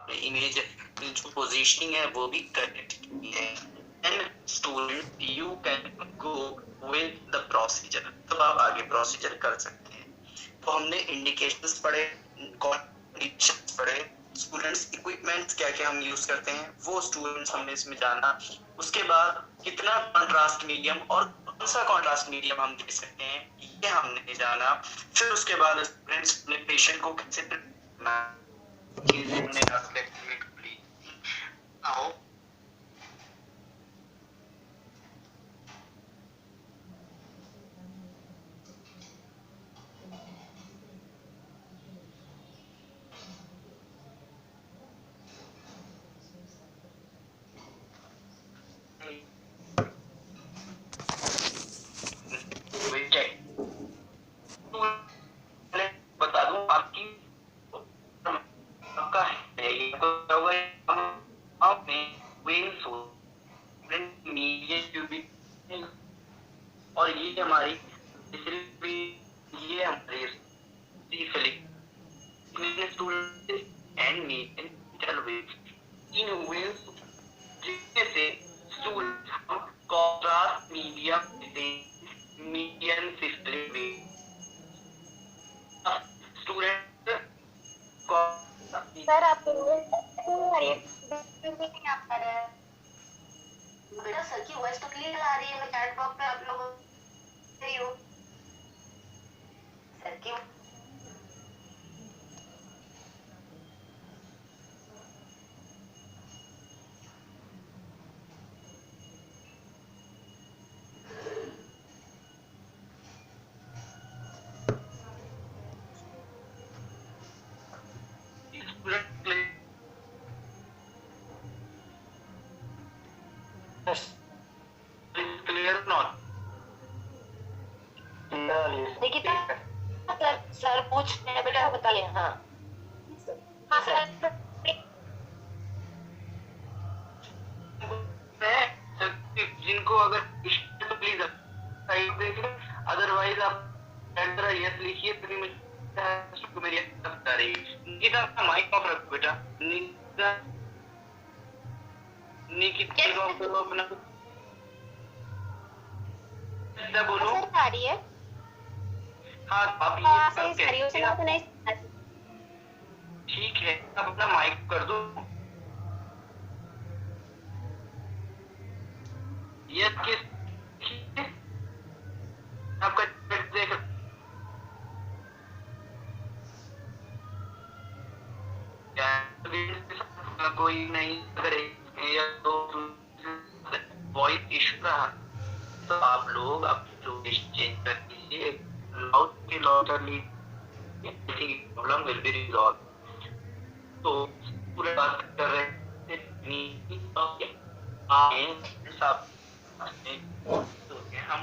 Image जो positioning है वो भी करेक्ट की है। And student you can go with the procedure, तो आप आगे प्रोसीजर कर सकते हैं। तो हमने इंडिकेशंस पढ़े, कंडीशंस पढ़े, स्टूडेंट्स इक्विपमेंट्स क्या क्या हम यूज करते हैं वो स्टूडेंट्स हमने इसमें जाना। उसके बाद कितना कॉन्ट्रास्ट मीडियम और कौन सा कॉन्ट्रास्ट मीडियम हम दे सकते हैं ये हमने जाना। फिर उसके बाद स्टूडेंट्स अपने पेशेंट को कैसे करना, चीजें हमने लेक्चर में कंप्लीट। आओ बता दूं आपकी आपका है ये आपने वेन्स हो और ये हमारी ये हमारी एंड इन वेन्स जिससे स्टूडेंट हम कॉन्ट्रास्ट मीडियम देते हैं, मीडियम सिस्टम में स्टूडेंट को सर आपको नहीं आ पा रहा है बेटा। सर की वॉइस तो क्लियर आ रही है, मैं चैट बॉक्स पे आप लोग रही हूँ सर की। क्लियर नॉट निकिता सर पूछ रहे हैं बेटा, बताइए। हाँ हाँ सर जिनको अगर तो प्लीज अदरवाइज आप यस लिखिए। तो मेरी बता रही निकिता का माइक ऑफ रखो बेटा। निकिता निकिता ऑफ करो अपना। बोलो सर आ रही है। हाँ आप हाँ सही सारी हो सुना तो नहीं। ठीक है आप अपना माइक कर दो। ये किस आपका देख कोई नहीं करे या तो वॉइस इशू रहा तो आप लोग अपनी चेंज कर दीजिए। लाउड के लॉटरली प्रॉब्लम विल बी रिजॉल्व। तो पूरे बात कर रहे हम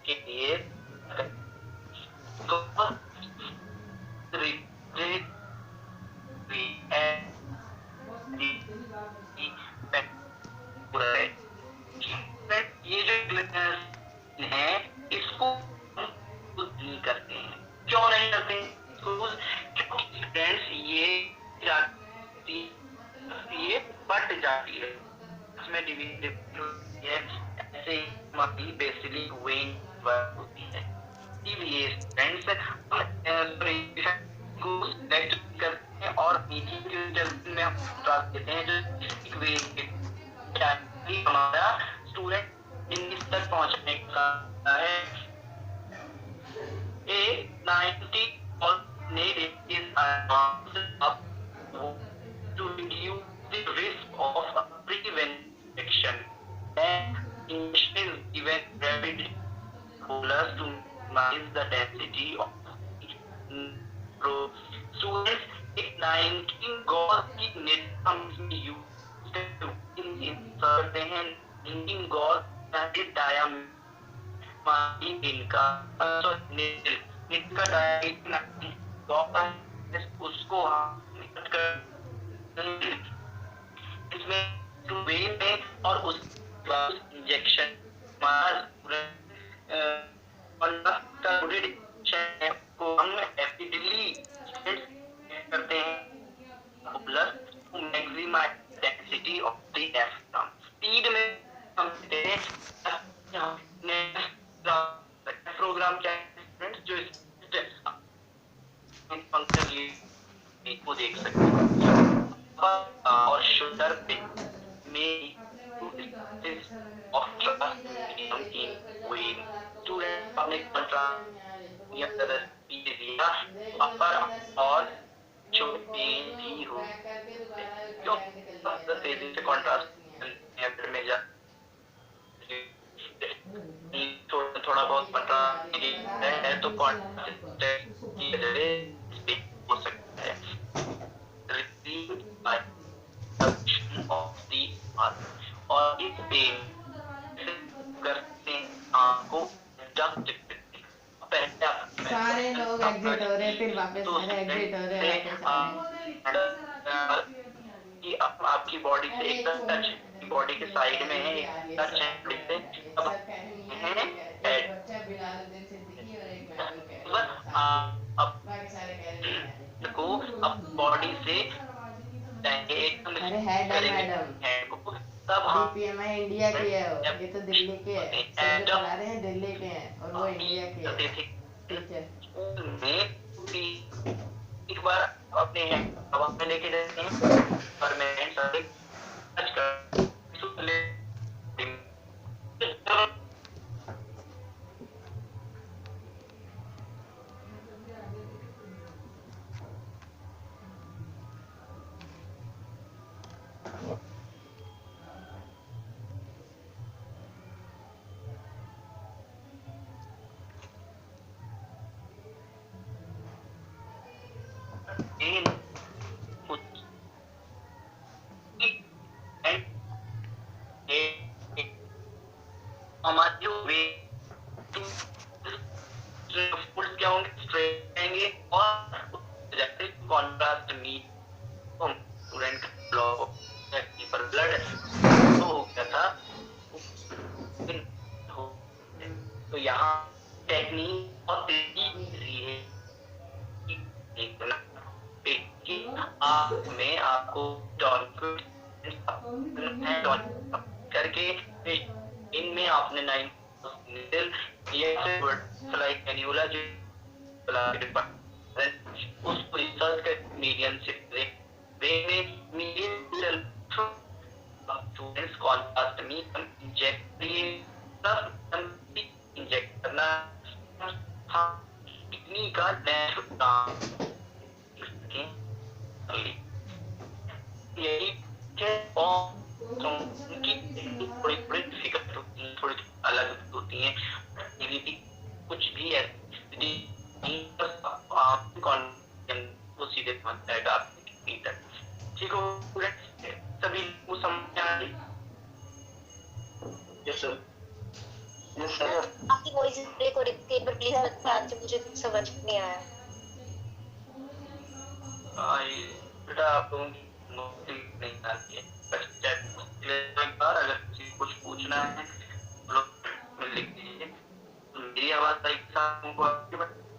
के लिए तो ये जो है इसको नहीं करते हैं। क्यों नहीं करते? स्टूडेंट्स ये बढ़ जाती है इसमें डिवीजन है। ऐसे हमारी बेसिकली वेन होती है। ये स्टूडेंट्स को सिलेक्ट करते हैं और नीचे के जल्दी में हम ट्रांस देते हैं जो वे हमारा स्टूडेंट इंग्लिश तक पहुंचने का है। A 90 or need is up to reduce the risk of pre-infection and initial event rapid bolus to minimize the density of students 19 गौर की नेट हम यूज करते हैं। 19 गौर डायमीटर हमारी इनका डाइट उसको हम इसमें वे में और उस इंजेक्शन को हम एपिडली करते हैं plus maximize density of the FM speed में हम प्रोग्राम क्या है जो फंक्शन को देख सकते हैं और शुगर पे में ऑफ स्टूडेंट पब्लिक दिया अपर और छोटे भी हो क्यों तेजी से कॉन्ट्रास्ट में जा थोड़ा बहुत पता है तो कॉन्ट्रास्ट हो सकता है और इस पेन करते आपको सारे लोग एग्जिट हो रहे फिर वापस एग्जिट हो रहे कि आपकी बॉडी से एक टच बॉडी के साइड में है टच है को अब बॉडी से एकदम तब DPMI इंडिया की है ये तो दिल्ली के है सब जो चला रहे हैं दिल्ली के हैं और वो इंडिया के हैं ठीक है एक बार अपने हवा में लेके जाते हैं परमानेंट टच कर हमारे वे क्या होंगे स्ट्रेट आएंगे और कॉन्ट्रास्ट मीट स्टूडेंट ब्लॉक पर ब्लड तो हो गया था तो यहाँ टेक्निक और तेजी है में आपको करके इनमें आपने 9 कैन्यूला जो उसको रिसर्च कर मीडियम से स्टूडेंट्स कॉन्ट्रास्ट में इंजेक्ट करना किडनी का यही थोड़ी थोड़ी अलग होती हैं कुछ भी है वो सीधे पहुंच जाएगा आपके तक ठीक हो सभी को समझ आ रही यस सर आपकी वॉइस ब्रेक हो रही थी एक बार प्लीज बताइए मुझे समझ नहीं आया बेटा आप लोगों की नौकरी नहीं आती है एक बार अगर किसी कुछ पूछना है लोग में लिख दीजिए मेरी आवाज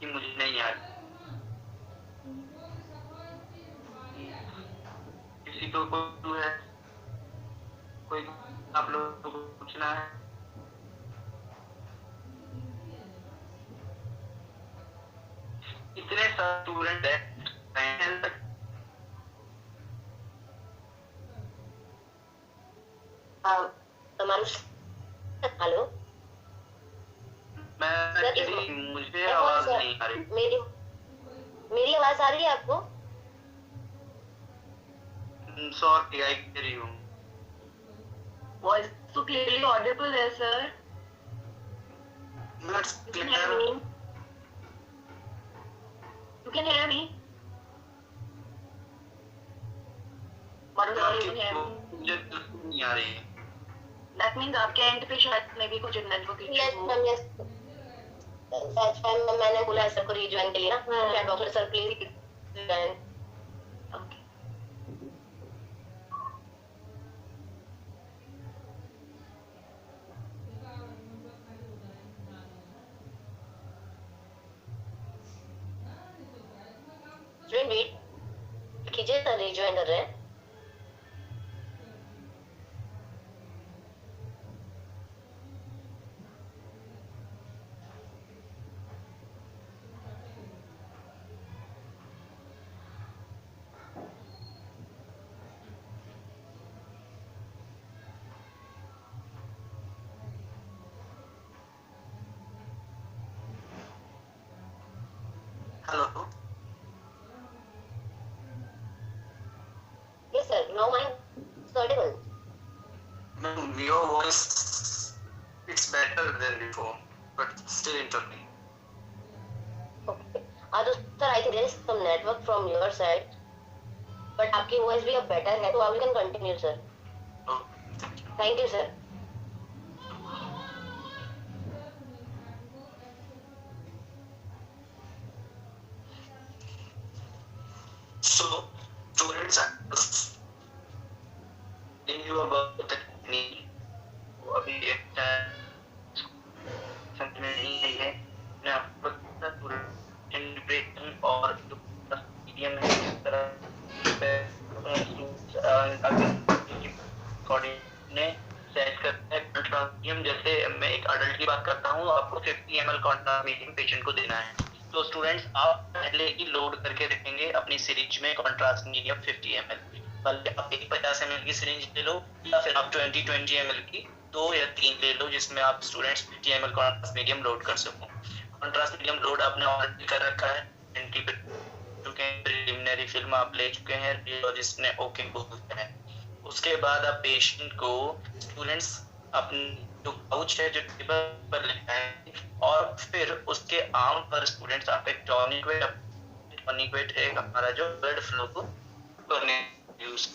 कि मुझे नहीं आ रही किसी को कोई है कोई आप लोगों को पूछना है इतने स्टूडेंट है हेलो मुझे आवाज नहीं आ रही मेरी आवाज आ रही है आपको sorry I hear you voice तो क्लियरली ऑडिबल है sir not clear You can hear me? मुझे नहीं आ रही है That means आपके एंड पे शायद मे भी कुछ नेटवर्क इशू हो। Yes, दैट्स व्हाई मैंने बोला सर को रीजॉइन के लिए ना, क्या doctor sir please rejoin. Okay student wait कीजिए, सर रीजॉइन कर रहे हैं। Hello Yes, sir. Now my is audible. your voice it's better than before but still interrupting. Okay. Sir, I think there is some network from your side, but आपकी voice भी अब better है, तो आप can continue, sir. Oh, thank you. Thank you, sir. So students in you about the technique वो अभी एक समझ में नहीं आई है। मैं आपको इंटीग्रेशन और जो मीडियम है इस तरह ने सेट करते हैं कंट्रास्ट। जैसे मैं एक अडल्ट की बात करता हूँ, आपको 50 ml कंट्रास्ट मीडियम पेशेंट को देना है, तो स्टूडेंट्स आप पहले ही लोड करके रखेंगे अपनी सिरिंज में कंट्रास्ट मीडियम 50 ml। बल्कि आप एक 50 ml की सिरिंज ले लो या फिर आप 20 ml की 2 या 3 ले लो, जिसमें आप students 50 ml contrast medium load कर सको। कंट्रास्ट मीडियम लोड आपने ऑलरेडी कर रखा है, प्रिलिमिनरी फिल्म आप ले चुके हैं, रेडियोलॉजिस्ट ने ओके बोलते हैं। उसके बाद आप पेशेंट को स्टूडेंट्स अपनी जो पाउच है जो टेबल पर लेना है और फिर उसके आर्म पर स्टूडेंट्स आप एक टॉनिक वेट एक हमारा जो ब्लड फ्लो को करने यूज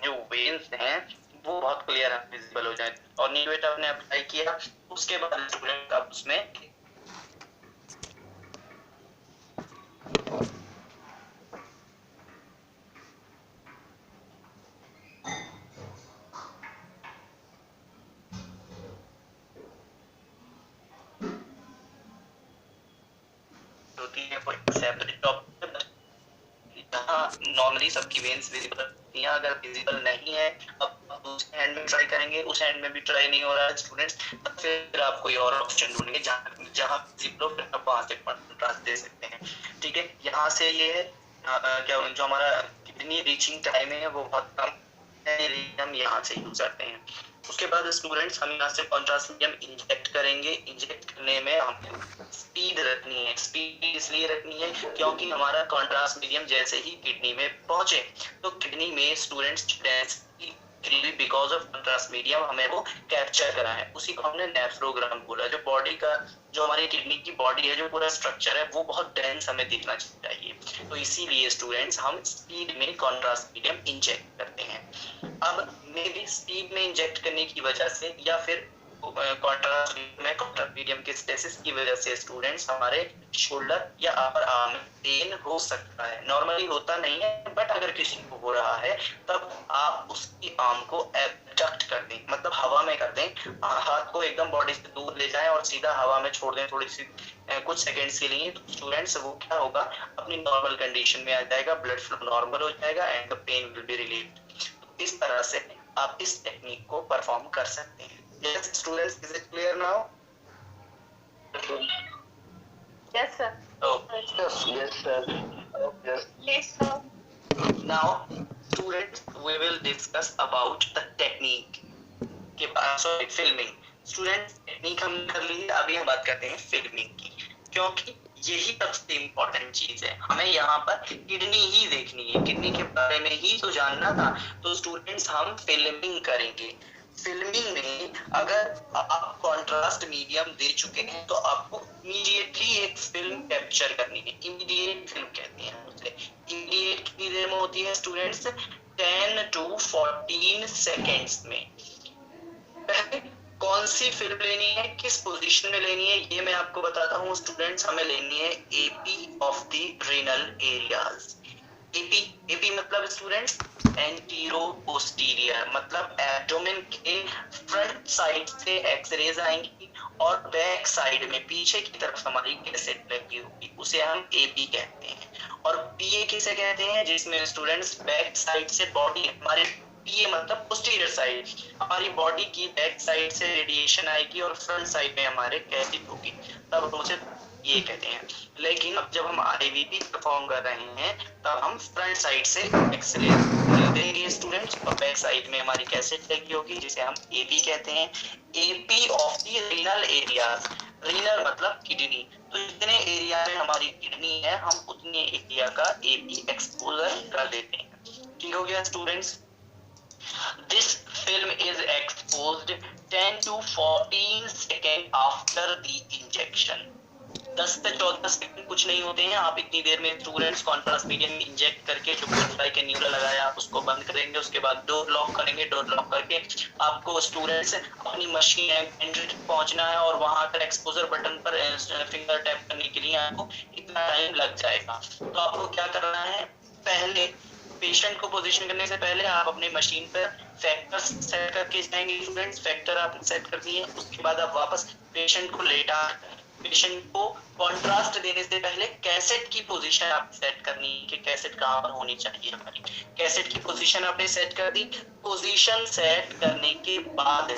जो वेन्स हैं वो बहुत क्लियर विजिबल हो जाए। टॉनिक वेट आपने अप्लाई किया, उसके बाद स्टूडेंट आप उसमें नॉर्मली सबकी वेन्स विजिबल होती हैं। अगर विजिबल नहीं है, अब दूसरे हैंड में ट्राई करेंगे, उस हैंड में भी ट्राई नहीं हो रहा है स्टूडेंट्स, फिर आप कोई और ऑप्शन ढूंढेंगे जहाँ विजिबल हो, फिर आप वहां से कंट्रास्ट दे सकते हैं। ठीक है, यहाँ से ये क्या जो हमारा कितनी रीचिंग टाइम है वो बहुत कम है, हम यहाँ से यूज करते हैं। उसके बाद स्टूडेंट्स हम यहाँ से कंट्रास्ट मीडियम इंजेक्ट करेंगे। इंजेक्ट करने में हमें स्पीड रखनी है। स्पीड इसलिए रखनी है क्योंकि हमारा कंट्रास्ट मीडियम जैसे ही किडनी में पहुंचे तो किडनी में students because of contrast medium हमें वो कैप्चर करा है, उसी को हमने नेफ्रोग्राम बोला। जो बॉडी का जो हमारी किडनी की बॉडी है, जो पूरा स्ट्रक्चर है वो बहुत डेंस हमें दिखना चाहिए, तो इसीलिए स्टूडेंट्स हम स्पीड में कंट्रास्ट मीडियम इंजेक्ट करते हैं। अब मे बी स्पीड में इंजेक्ट करने की वजह से या फिर कंट्रास्ट मीडियम के स्टेसिस की वजह से स्टूडेंट्स हमारे शोल्डर या अपर आर्म में पेन हो सकता है। नॉर्मली होता नहीं है, बट अगर किसी को हो रहा है तब आप उसकी आर्म को एबडक्ट कर दें, मतलब हवा में कर दें, हाथ को एकदम बॉडी से दूर ले जाएं और सीधा हवा में छोड़ दें थोड़ी सी कुछ सेकंड्स के लिए। तो स्टूडेंट्स वो क्या होगा, अपनी नॉर्मल कंडीशन में आ जाएगा, ब्लड फ्लो नॉर्मल हो जाएगा and the pain will be relieved. इस तरह से आप इस टेक्निक को परफॉर्म कर सकते हैं। Yes, students, is it clear now? Yes, sir. Oh, yes, sir. Yes. Yes, sir. Now, students, we will discuss about the technique. Sorry, filming. Students, technique हम कर ली है, अभी हम बात करते हैं फिल्मिंग की, क्योंकि यही सबसे इम्पोर्टेंट चीज है। हमें यहाँ पर किडनी ही देखनी है, किडनी के बारे में ही तो जानना था। तो स्टूडेंट्स हम फिल्मिंग करेंगे। फिल्मिंग में अगर आप कंट्रास्ट मीडियम दे चुके हैं तो आपको इमीडिएटली एक फिल्म कैप्चर करनी है। इमीडिएट फिल्म कहते हैं उसे। इमीडिएट की देर में होती है स्टूडेंट्स 10 to 14 सेकेंड्स में। पहले कौन सी फिल्म लेनी है, किस पोजीशन में लेनी है, ये मैं आपको बताता हूँ स्टूडेंट्स। हमें लेनी है AP of the renal areas. AP मतलब स्टूडेंट्स एंटीरो पोस्टीरियर, मतलब एब्डोमेन के फ्रंट साइड से एक्सरेज आएंगी और बैक साइड में पीछे की तरफ हमारी कैसेट लगी होगी, उसे हम एपी कहते हैं। और पीए किसे कहते हैं, जिसमें स्टूडेंट्स बैक साइड से बॉडी, हमारे पीए मतलब पोस्टीरियर साइड, हमारी बॉडी की बैक साइड से रेडिएशन आएगी और फ्रंट साइड में हमारे कैसेट होगी, तब उसे ये कहते हैं। लेकिन अब जब हम आईवीपी परफॉर्म कर रहे हैं तब हम फ्रंट साइड से एक्सरे देंगे स्टूडेंट्स, और बैक साइड में हमारी कैसेट लगी होगी जिसे हम एपी कहते हैं। AP of the renal areas, renal मतलब किडनी, तो जितने एरिया में हमारी किडनी है हम उतने एरिया का एपी एक्सपोजर कर देते हैं। ठीक हो गया students. This film is exposed 10 to 14 seconds after the injection. 10 से 14 सेकंड कुछ नहीं होते हैं। आप इतनी देर में स्टूडेंट्स कॉन्ट्रास्ट मीडियम में इंजेक्ट करके जो बटरफ्लाई के न्यूरा लगाया आप उसको बंद करेंगे, उसके बाद डोर लॉक करेंगे। डोर लॉक करके आपको स्टूडेंट्स अपनी मशीन एंट्री पहुंचना है और वहां पर एक्सपोजर बटन पर फिंगर टैप करने के लिए आपको इतना टाइम लग जाएगा। तो आपको क्या करना है, पहले पेशेंट को पोजीशन करने से पहले आप अपने मशीन पर फैक्टर सेट करके जाएंगे स्टूडेंट्स। फैक्टर आपने सेट कर दिए, उसके बाद आप वापस पेशेंट को लेटा, पेशेंट को कॉन्ट्रास्ट देने से पहले कैसेट की पोजीशन आप सेट करनी है कि कैसेट कहाँ पर होनी चाहिए हमारी। कैसेट की पोजीशन आपने सेट कर दी, पोजीशन सेट करने के बाद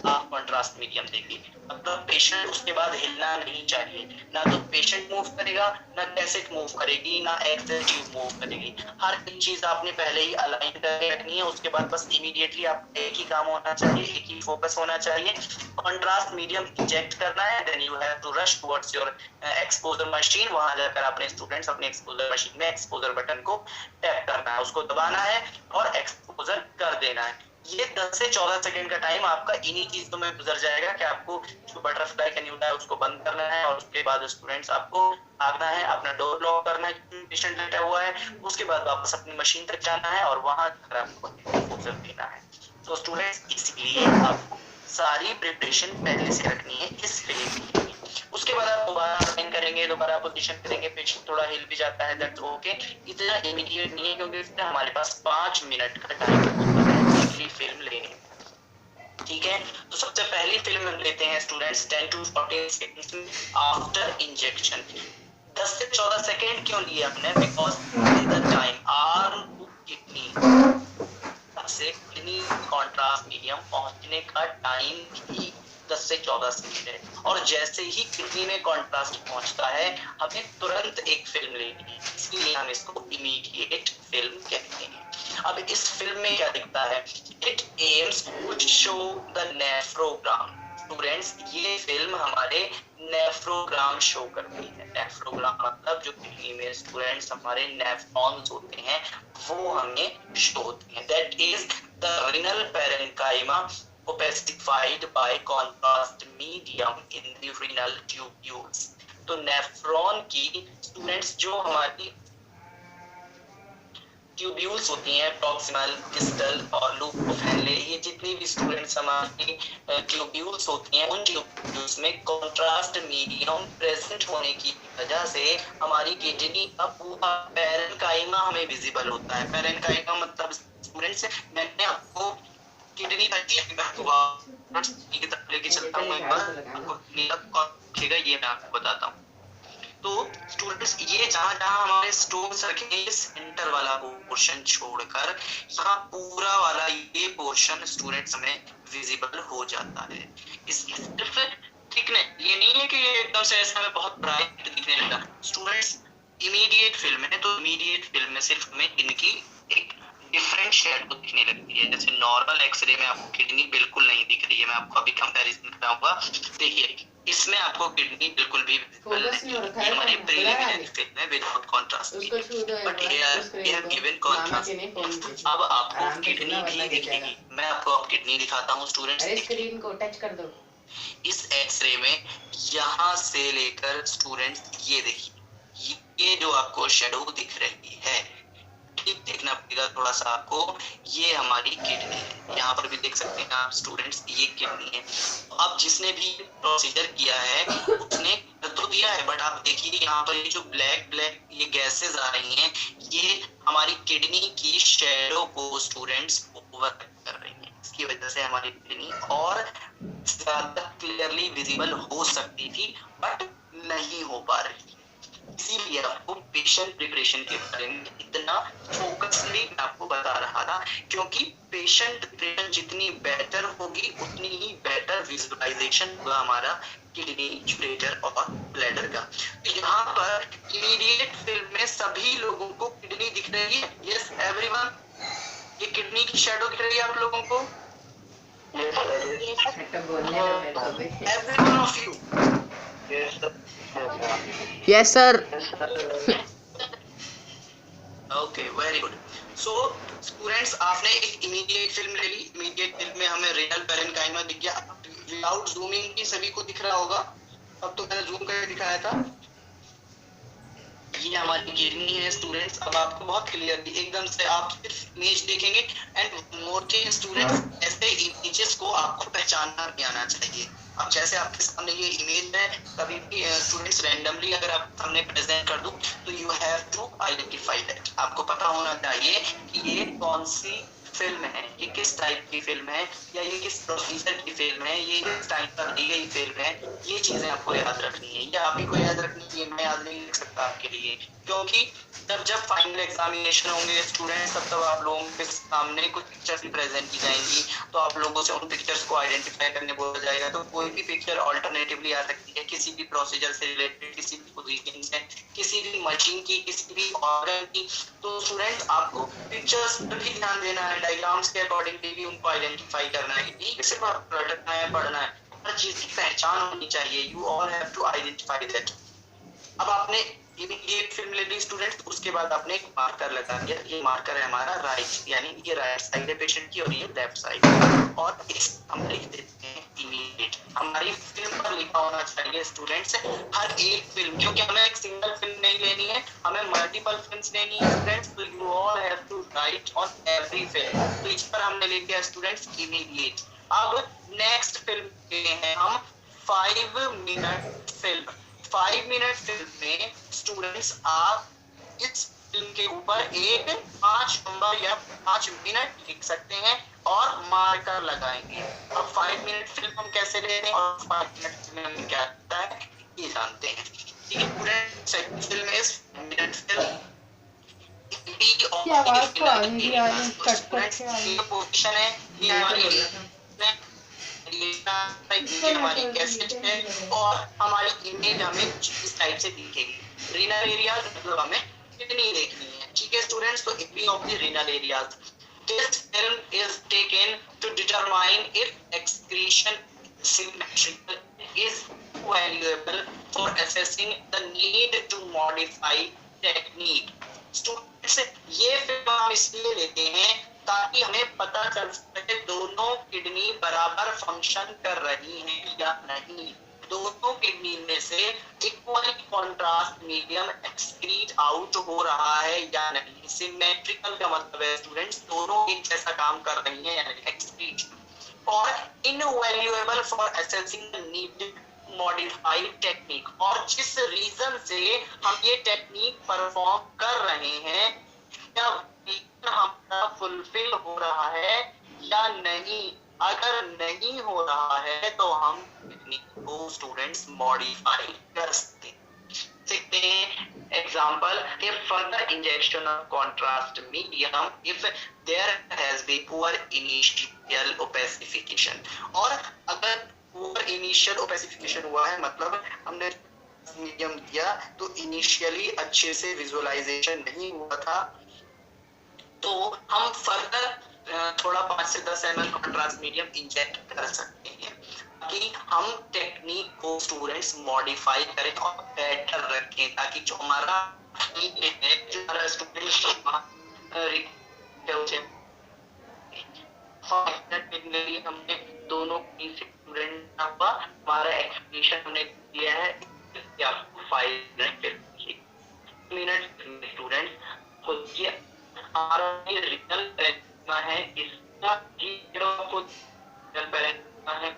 आप कॉन्ट्रास्ट मीडियम देंगे, मतलब पेशेंट उसके बाद हिलना नहीं चाहिए, ना तो पेशेंट मूव करेगा, ना कैसेट मूव करेगी, ना एक्सेल ट्यूब मूव करेगी। हर एक चीज आपने पहले ही अलाइन करके रखनी है। उसके बाद बस इमीडिएटली आप एक ही काम होना चाहिए, एक ही फोकस होना चाहिए, कॉन्ट्रास्ट मीडियम इंजेक्ट करना है। Then you have to rush towards your exposure machine. वहां जाकर अपने स्टूडेंट्स अपने एक्सपोजर मशीन में एक्सपोजर बटन को टैप करना है, उसको दबाना है और एक्सपोजर कर देना है। ये 10 से 14 सेकंड का टाइम आपका इन्हीं चीजों में गुजर जाएगा कि आपको जो बटरफ्लाई का न्यूरा है उसको बंद करना है और उसके बाद स्टूडेंट्स आपको भागना है, अपना डोर लॉक करना है, पेशेंट लेटा हुआ है, उसके बाद वापस अपनी मशीन तक जाना है और वहां आपको एक्सपोजर देना है। तो स्टूडेंट्स इसलिए आपको सारी प्रिपरेशन पहले से रखनी है इस फिल्म की। उसके बाद आप दोबारा अलाइन करेंगे, दोबारा पोजीशन करेंगे, पेशेंट थोड़ा हिल भी जाता है, दैट्स ओके। इतना इमीडिएट नहीं है क्योंकि इसमें हमारे पास 5 मिनट का टाइम होता है अगली फिल्म लेने। ठीक है, तो सबसे पहली फिल्म हम लेते हैं students 10 to 14 seconds after injection. 10 से 14 सेकंड क्यों लिए हमने, because the time arm to kidney से किडनी कॉन्ट्रास्ट मीडियम पहुंचने का टाइम ही 10 से 14 सेकंड है। और जैसे ही किडनी में कॉन्ट्रास्ट पहुंचता है हमें तुरंत एक फिल्म लेनी है, इसलिए हम इसको इमीडिएट फिल्म कहते हैं। अब इस फिल्म में क्या दिखता है, it aims to show the nephrogram. Students ये फिल्म हमारे नेफ्रोग्राम शो करती है। नेफ्रोग्राम मतलब जो किडनी में स्टूडेंट्स हमारे नेफ्रॉन्स होते हैं वो हमें शो होते हैं। That is the renal parenchyma opacified by contrast medium in the renal tubules। तो नेफ्रॉन की स्टूडेंट्स जो हमारी ट्यूब्यूल्स होती हैं, प्रॉक्सिमल, डिस्टल और लूप ऑफ हेनले, ये जितनी भी स्टूडेंट्स हमारी ट्यूब्यूल्स होती हैं उन ट्यूब्यूल्स में कॉन्ट्रास्ट मीडियम प्रेजेंट होने की वजह से हमारी किडनी का पूरा पैरेन्काइमा हमें विजिबल होता है। पैरेन्काइमा मतलब स्टूडेंट्स मैंने आपको किडनी का लेके चलता हूँ, एक बार आपको ये मैं आपको बताता हूँ। तो स्टूडेंट्स ये जहाँ हमारे स्टोन्स रखे हैं, सेंटर वाला पोर्शन छोड़कर यहाँ पूरा वाला ये पोर्शन स्टूडेंट्स हमें विजिबल हो जाता है। इसकी सिर्फ थिकनेस, ये नहीं है कि ये एकदम से ऐसा हमें बहुत ब्राइट दिखने लगा। स्टूडेंट्स इमीडिएट फिल्म है तो इमीडिएट फिल्म में सिर्फ हमें इनकी एक डिफरेंट शेड को दिखने लगती है। जैसे नॉर्मल एक्सरे में आपको किडनी बिल्कुल नहीं दिख रही है, मैं आपको अभी कंपैरिजन कराऊंगा। देखिए इसमें आपको किडनी बिल्कुल भी विजिबल नहीं है, हमारी प्रीलिमिनरी फिल्म है without contrast, but we have given contrast. अब आपको किडनी भी दिखेगी, मैं आपको अब किडनी दिखाता हूँ स्टूडेंट्स। स्क्रीन को टच कर दो। इस एक्सरे में यहाँ से लेकर स्टूडेंट्स ये देखिए, ये जो आपको शेडो दिख रही है ठीक देखना पड़ेगा थोड़ा सा आपको। ये हमारी किडनी है, यहाँ पर भी देख सकते हैं आप स्टूडेंट्स, ये किडनी है। तो अब जिसने भी प्रोसीजर किया है उसने तो दिया है, बट आप देखिए यहाँ पर ये जो ब्लैक ब्लैक ये गैसेस आ रही हैं, ये हमारी किडनी की शैडो को स्टूडेंट्स ओवर कर रही हैं। इसकी वजह से हमारी किडनी और ज्यादा क्लियरली विजिबल हो सकती थी, बट नहीं हो पा रही। इसीलिए आपको पेशेंट प्रिपरेशन के बारे में इतना फोकसली मैं आपको बता रहा था, क्योंकि पेशेंट प्रिपरेशन जितनी बेटर होगी उतनी ही बेटर विजुअलाइजेशन होगा हमारा किडनी, यूरेटर और ब्लैडर का। तो यहाँ पर इमीडिएट फिल्म में सभी लोगों को किडनी दिख रही है। यस एवरीवन, ये किडनी की शैडो दिख रही है आप लोगों को? Everyone of you. Yes sir. Okay, very good. So students, आपने एक इमीडिएट फिल्म ले ली। इमीडिएट फिल्म में हमें रेनल पैरेन्काइमा दिख गया। विदाउट जूमिंग भी सभी को दिख रहा होगा। अब तो मैंने जूम करके दिखाया था। ये हमारी किडनी है स्टूडेंट्स। अब आपको बहुत क्लियरली एकदम से आप सिर्फ इमेज देखेंगे, एंड मोर के स्टूडेंट्स ऐसे इमेजेस को आपको पहचानना भी आना चाहिए। अब जैसे आपके सामने ये इमेज है, कभी भी स्टूडेंट्स रैंडमली अगर आप सामने प्रेजेंट कर दूं तो you have to identify that. आपको पता होना चाहिए कि ये कौन सी फिल्म है, ये किस टाइप की फिल्म है, या ये किस प्रोसीजर की फिल्म है, ये किस टाइम पर दी गई फिल्म है। ये चीजें आपको याद रखनी है, या आप ही को याद रखनी है, मैं याद नहीं लिख सकता आपके लिए। क्योंकि जब फाइनल एग्जामिनेशन होंगे स्टूडेंट्स, तब आप लोगों के सामने कुछ पिक्चर्स भी प्रेजेंट की जाएंगी, तो आप लोगों से उन पिक्चर्स को आइडेंटिफाई करने बोला जाएगा। तो कोई भी पिक्चर ऑल्टरनेटिवली आ सकती है, किसी भी प्रोसीजर से रिलेटेड, किसी भी पोजीशन से, किसी भी मशीन की, किसी भी ऑर्गन की। तो स्टूडेंट्स आपको पिक्चर्स पर भी ध्यान देना है, डायग्राम्स के अकॉर्डिंगली भी उनको आइडेंटिफाई करना है। ये सिर्फ रटना है, पढ़ना है, हर चीज की पहचान होनी चाहिए। You all have to identify that. अब आपने इमीडिएट फिल्म ले ली स्टूडेंट्स, उसके बाद आपने एक मार्कर लगा दिया। ये मार्कर है हमारा राइट, यानी ये राइट साइड है पेशेंट की और ये लेफ्ट साइड, और इस हम लिख देते हैं इमीडिएट। हमारी फिल्म पर लिखा होना चाहिए स्टूडेंट्स हर एक फिल्म, क्योंकि हमें एक सिंगल फिल्म नहीं लेनी है, हमें मल्टीपल फिल्म्स लेनी है स्टूडेंट्स। तो you all have to write on every film. तो इस पर हमने लिख दिया स्टूडेंट्स इमीडिएट। अब नेक्स्ट फिल्म के हैं हम 5 मिनट फिल्म। 5 मिनट फिल्म में स्टूडेंट्स आप इस फिल्म के ऊपर एक 5 नंबर या 5 मिनट लिख सकते हैं और मार्कर लगाएंगे। अब 5 मिनट फिल्म हम कैसे लेते हैं और 5 मिनट फिल्म में क्या होता है ये जानते हैं। ठीक है, पूरे सेकंड फिल्म इस मिनट फिल्म पोजीशन है, ये हमारी कैसेट है, और हमारी इमेज हमें इस टाइप से दिखेगी। रीनल एरियाज मतलब हमें किडनी देखनी है। ठीक है स्टूडेंट्स, तो image of the renal areas. This film is taken to determine if excretion symmetrical is valuable for assessing the need to modify technique. Students, ये फिल्म हम इसलिए लेते हैं ताकि हमें पता चल सके दोनों किडनी बराबर फंक्शन कर रही हैं या नहीं, दोनों किडनी में से equal contrast medium excrete out हो रहा है या नहीं। सिमेट्रिकल का मतलब है स्टूडेंट्स दोनों एक जैसा काम कर रही हैं या नहीं, एक्सक्रीट। और invaluable for assessing the needed modified technique, और जिस रीजन से हम ये टेक्निक परफॉर्म कर रहे हैं क्या हमारा फुलफिल हो रहा है या नहीं। अगर नहीं हो रहा है तो हम टेक्निक को स्टूडेंट्स मॉडिफाई कर सकते हैं। Example, if further injection of contrast medium if there has been poor initial opacification, और अगर poor initial opacification हुआ है मतलब हमने मीडियम दिया तो इनिशियली अच्छे से विजुअलाइजेशन नहीं हुआ था, तो हम फर्दर थोड़ा 5 से 10 ml कॉन्ट्रास्ट मीडियम इंजेक्ट कर सकते हैं ताकि हम टेक्निक को स्टूडेंट्स मॉडिफाई करें और बेटर रखें, ताकि जो हमारा जो हमारा स्टूडेंट्स हमने दोनों स्टूडेंट हुआ, हमारा एक्सप्लेनेशन हमने दिया है 5 मिनट स्टूडेंट्स खुद हमारा ये रीनल पैरेंकिमा है, इसका आपको रीनल पैरेंकिमा है,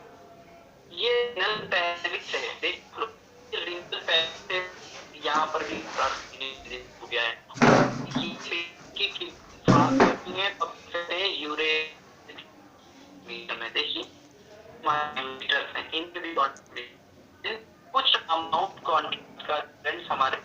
ये रीनल पैरेंकिस है। देखो रीनल पैरेंकिस यहाँ पर भी हो गया है, की फास्ट है पक्के यूरे में देखिए मीटर है, इनके भी कुछ अमाउंट कॉन्ट्रैक्ट का करंट हमारे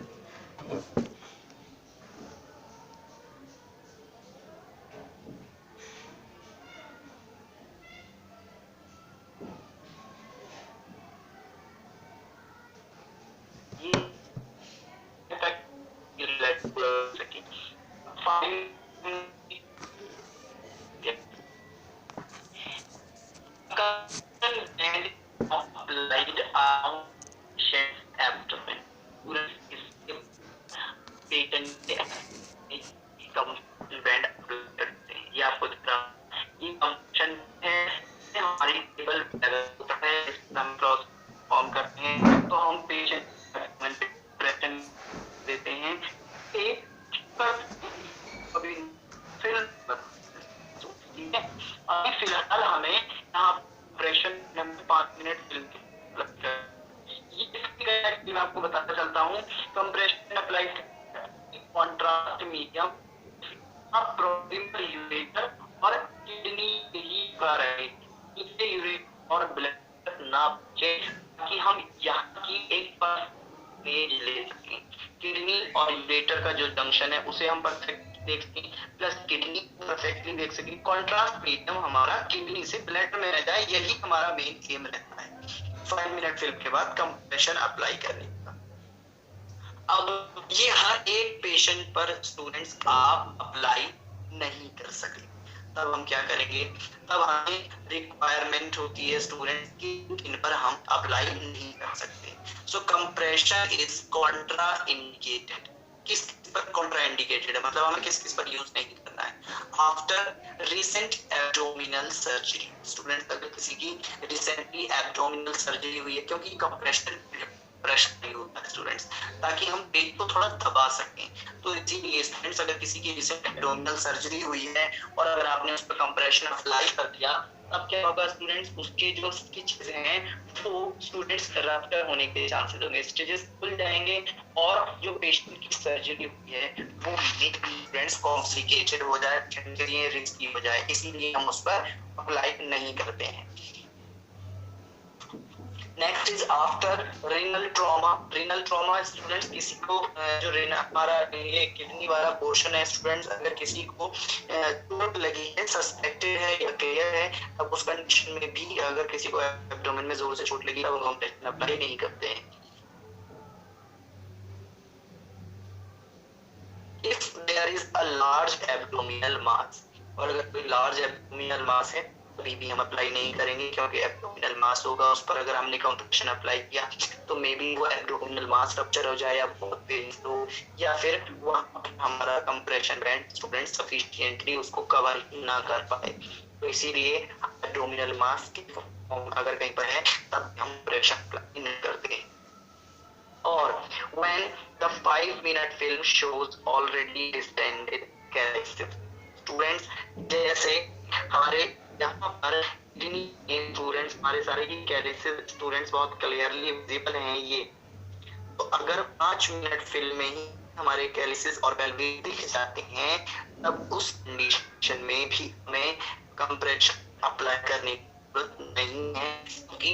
फॉर्म करते हैं, तो हम पेशेंट देते हैं अभी फिलहाल हमें यहाँ ऑपरेशन 5 मिनट लगता है। मैं आपको बताता चलता हूँ, compression apply contrast medium ureter और किडनी ही कर रहे यूरेटर और ब्लड नाप कि हम यहाँ की एक पेज ले सकें। किडनी और यूरेटर का जो जंक्शन है उसे हम परफेक्ट देख सकें, प्लस किडनी परफेक्टली देख सकें। कॉन्ट्रास्ट मीडियम हमारा किडनी से ब्लड में रह जाए, यही हमारा मेन एम रहता है 5 मिनट फिल्म के बाद कंप्रेशन अप्लाई करने का। अब ये हर एक पेशेंट पर स्टूडेंट्स आप अप्लाई नहीं कर सकते, तब हम क्या करेंगे, तब हमें रिक्वायरमेंट होती है स्टूडेंट की इन पर हम अप्लाई नहीं कर सकते। सो कंप्रेशन इज कॉन्ट्रा इंडिकेटेड। किस पर कॉन्ट्रा इंडिकेटेड है, मतलब हमें किस किस पर यूज नहीं करना है। After recent abdominal surgery, student अगर किसी की रिसेंटली एब्डोमिनल सर्जरी हुई है, क्योंकि कंप्रेशन प्रेशर नहीं होता है स्टूडेंट्स, ताकि हम पेट को थोड़ा दबा सकें। तो इसीलिए स्टूडेंट्स अगर किसी की रिसेंट एब्डोमिनल सर्जरी हुई है और अगर आपने उस पर कंप्रेशन अप्लाई कर दिया, तब क्या होगा स्टूडेंट्स, उसके जो स्टिचेस हैं वो स्टूडेंट्स रप्चर होने के चांसेस होंगे, स्टिचेस खुल जाएंगे और जो पेशेंट की सर्जरी हुई है वो स्टूडेंट्स कॉम्प्लिकेटेड हो जाए, रिस्की हो जाए, इसीलिए हम उस पर अप्लाई नहीं करते हैं। Next is after renal trauma. Renal trauma students किसी को जो हमारा ये किडनी वाला पोर्शन है स्टूडेंट्स, अगर किसी को चोट लगी है, सस्पेक्टेड है या क्लियर है, तब उस कंडीशन में भी अगर किसी को एब्डोमेन में जोर से चोट लगी तब हम टेस्ट अप्लाई नहीं करते हैं। If there is a large abdominal mass, और अगर कोई लार्ज एब्डोमिनल मास है तभी भी हम अप्लाई नहीं करेंगे, क्योंकि एब्डोमिनल मास होगा उस पर अगर हमने कंप्रेशन अप्लाई किया तो मे बी वो एब्डोमिनल मास रप्चर हो जाए या बहुत पेन हो, या फिर वो हमारा कंप्रेशन बैंड स्टूडेंट सफिशिएंटली उसको कवर ना कर पाए। तो इसीलिए एब्डोमिनल मास की अगर कहीं पर है तब हम कंप्रेशन अप्लाई नहीं करते। और when the 5-minute film shows already distended calyces, students जैसे हमारे यहाँ पर स्टूडेंट्स हमारे सारे ही कैलिसेस स्टूडेंट्स बहुत क्लियरली विजिबल हैं ये, तो अगर 5 मिनट फिल्म में ही हमारे कैलिसेस और वेल्वी दिख जाते हैं, तब उस कंडीशन में भी हमें कंप्रेशन अप्लाई करने की जरूरत नहीं है, क्योंकि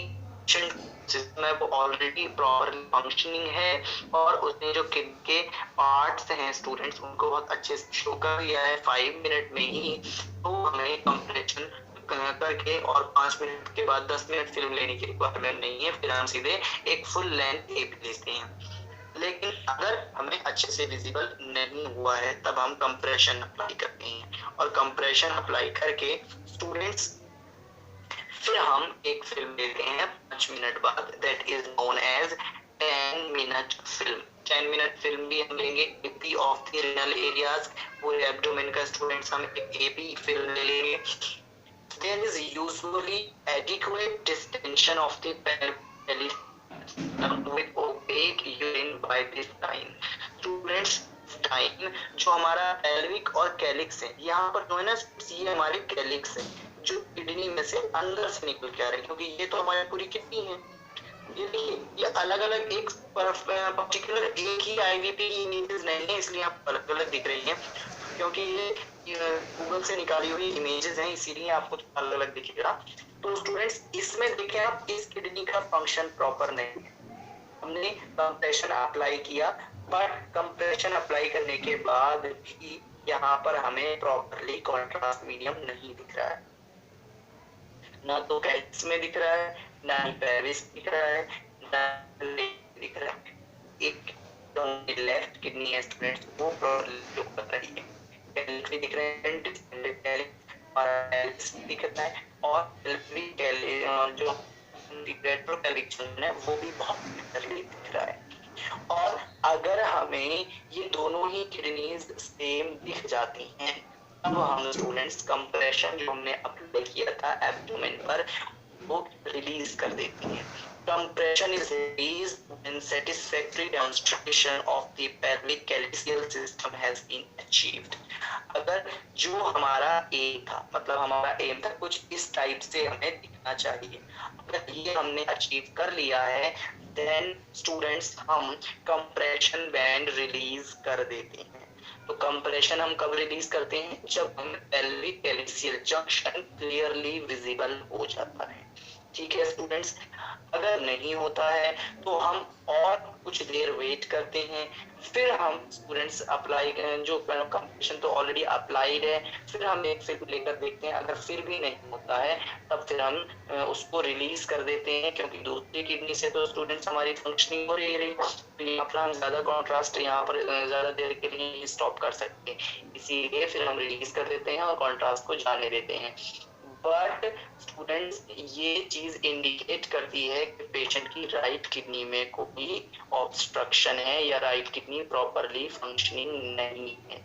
सिस्टम है वो ऑलरेडी प्रॉपरली फंक्शनिंग है और उसने जो किडनी के पार्ट्स हैं स्टूडेंट्स उनको बहुत अच्छे से शो कर दिया है 5 मिनट में ही। तो हमें कंप्रेशन करके और 5 मिनट के बाद 10 मिनट फिल्म लेने की रिक्वायरमेंट नहीं है, फिर हम सीधे एक फुल लेंथ टेप लेते हैं। लेकिन अगर हमें अच्छे से विजिबल नहीं हुआ है तब हम कंप्रेशन अप्लाई करते हैं, और कंप्रेशन अप्लाई करके स्टूडेंट्स फिर हम एक फिल्म लेते हैं 5 मिनट बाद, that is known as 10 minute film. 10 minute film भी हम लेंगे AP of the renal areas, पूरे एब्डोमेन का स्टूडेंट्स हम एक एपी फिल्म ले लेंगे। There is usually adequate distension of the pelvis with opaque urine by this time. Students time जो हमारा पेल्विक और कैलिक्स है, यहाँ पर जो है ना ये हमारे कैलिक्स है जो किडनी में से अंदर से निकल के आ रहे हैं, क्योंकि ये तो हमारी पूरी किडनी है। ये देखिए ये अलग अलग एक पर्टिकुलर एक ही आईवीपी इमेजेस नहीं है, इसलिए आप अलग अलग दिख रही है, क्योंकि ये गूगल से निकाली हुई इमेजेस हैं, इसीलिए आपको अलग अलग दिखेगा। तो स्टूडेंट्स इसमें देखें आप, इस किडनी का फंक्शन प्रॉपर नहीं है। हमने कंप्रेशन अप्लाई किया, बट कंप्रेशन अप्लाई करने के बाद भी यहाँ पर हमें प्रॉपरली कॉन्ट्रास्ट मीडियम नहीं दिख रहा है, ना तो कैल्स में दिख रहा है, ना ही पेल्विस दिख रहा है, ना दिख रहा है। एक जो लेफ्ट किडनी है स्टूडेंट्स वो प्रॉपरली जो कर रही है, कैल्स भी दिख रहे हैं, दिख रहा है, और जो रेट्रोकैलिक्शन है वो भी बहुत क्लियरली दिख रहा है। और अगर हमें ये दोनों ही किडनीज सेम दिख जाती हैं, अब हम स्टूडेंट्स कंप्रेशन जो हमने अप्लाई किया था एब्डोमेन पर वो रिलीज कर देती है। Compression is released when satisfactory demonstration of the pelvic calyceal system has been achieved. अगर जो हमारा एम था, मतलब हमारा एम था कुछ इस टाइप से हमें दिखना चाहिए, अगर ये हमने अचीव कर लिया है, then students हम compression band रिलीज कर देते हैं। तो कंप्रेशन हम कब रिलीज करते हैं? जब हमें पेल्विक कैलिसियल जंक्शन क्लियरली विजिबल हो जाता है। ठीक है स्टूडेंट्स, अगर नहीं होता है तो हम और कुछ देर वेट करते हैं, फिर हम स्टूडेंट्स अप्लाई जो कंप्रेशन तो ऑलरेडी अप्लाइड है, फिर हम एक फिल्म लेकर देखते हैं। अगर फिर भी नहीं होता है तब फिर हम उसको रिलीज कर देते हैं, क्योंकि दूसरी किडनी से तो स्टूडेंट्स हमारी फंक्शनिंग हो रही, तो यहाँ पर हम ज्यादा कॉन्ट्रास्ट यहाँ पर ज्यादा देर के लिए स्टॉप कर सकते हैं, इसीलिए फिर हम रिलीज कर देते हैं और कॉन्ट्रास्ट को जाने देते हैं। बट स्टूडेंट्स ये चीज इंडिकेट करती है कि पेशेंट की राइट किडनी में कोई ऑब्स्ट्रक्शन है या राइट किडनी प्रॉपरली फंक्शनिंग नहीं है,